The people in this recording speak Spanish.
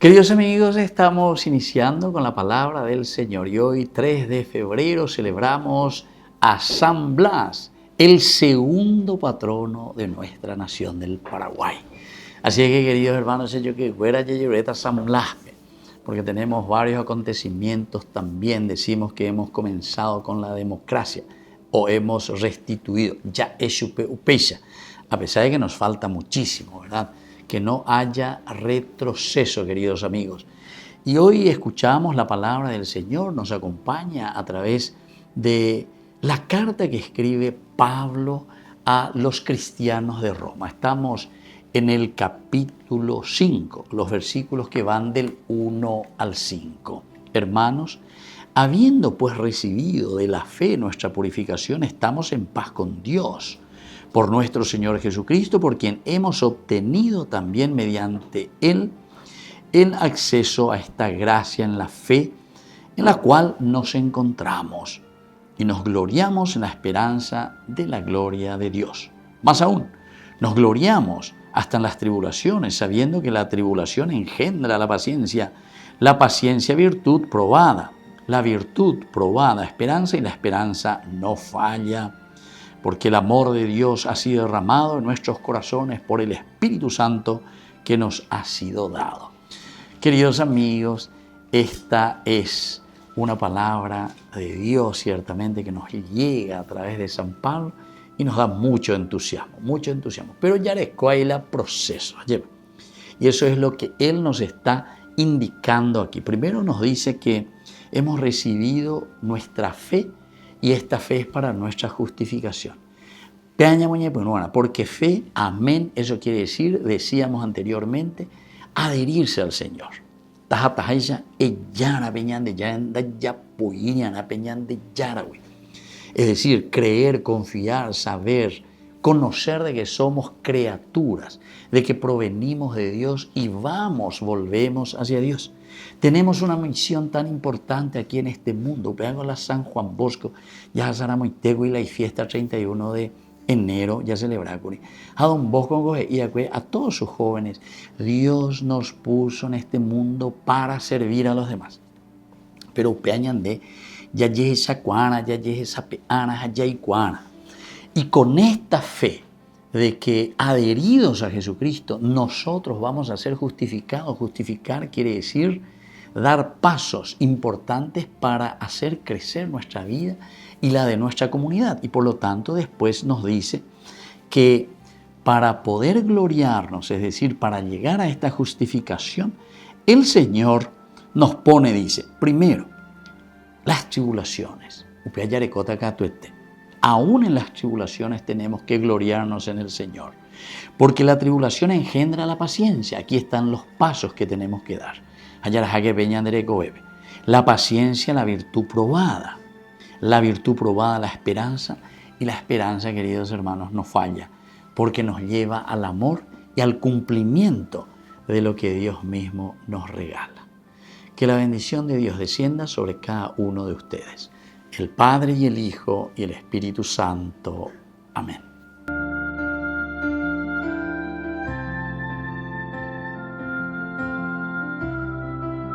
Queridos amigos, estamos iniciando con la palabra del Señor y hoy 3 de febrero celebramos a San Blas, el segundo patrono de nuestra nación del Paraguay. Así es que, queridos hermanos, yo que fuera ya San Blas, porque tenemos varios acontecimientos también. Decimos que hemos comenzado con la democracia o hemos restituido, ya es upecha, a pesar de que nos falta muchísimo, ¿verdad? Que no haya retroceso, queridos amigos. Y hoy escuchamos la palabra del Señor, nos acompaña a través de la carta que escribe Pablo a los cristianos de Roma. Estamos en el capítulo 5, los versículos que van del 1 al 5. Hermanos, habiendo pues recibido de la fe nuestra purificación, estamos en paz con Dios, por nuestro Señor Jesucristo, por quien hemos obtenido también mediante Él el acceso a esta gracia en la fe en la cual nos encontramos y nos gloriamos en la esperanza de la gloria de Dios. Más aún, nos gloriamos hasta en las tribulaciones, sabiendo que la tribulación engendra la paciencia virtud probada, la virtud probada esperanza y la esperanza no falla, porque el amor de Dios ha sido derramado en nuestros corazones por el Espíritu Santo que nos ha sido dado. Queridos amigos, esta es una palabra de Dios ciertamente que nos llega a través de San Pablo y nos da mucho entusiasmo. Pero ya hay el proceso. Y eso es lo que Él nos está indicando aquí. Primero nos dice que hemos recibido nuestra fe y esta fe es para nuestra justificación. Porque fe, amén, eso quiere decir, decíamos anteriormente, adherirse al Señor. Es decir, creer, confiar, saber, conocer de que somos criaturas, de que provenimos de Dios y volvemos hacia Dios. Tenemos una misión tan importante aquí en este mundo. Veamos la San Juan Bosco, ya será muy tego y la fiesta 31 de enero, ya celebra a Don Bosco y a todos sus jóvenes. Dios nos puso en este mundo para servir a los demás. Pero peañande, ya esa cuana, ya esa peana, ya y cuana. Y con esta fe de que adheridos a Jesucristo, nosotros vamos a ser justificados. Justificar quiere decir dar pasos importantes para hacer crecer nuestra vida y la de nuestra comunidad. Y por lo tanto después nos dice que para poder gloriarnos, es decir, para llegar a esta justificación, el Señor nos pone, dice, primero, las tribulaciones. Aún en las tribulaciones tenemos que gloriarnos en el Señor, porque la tribulación engendra la paciencia. Aquí están los pasos que tenemos que dar. La paciencia, la virtud probada. La virtud probada, la esperanza. Y la esperanza, queridos hermanos, no falla, porque nos lleva al amor y al cumplimiento de lo que Dios mismo nos regala. Que la bendición de Dios descienda sobre cada uno de ustedes. El Padre y el Hijo y el Espíritu Santo. Amén.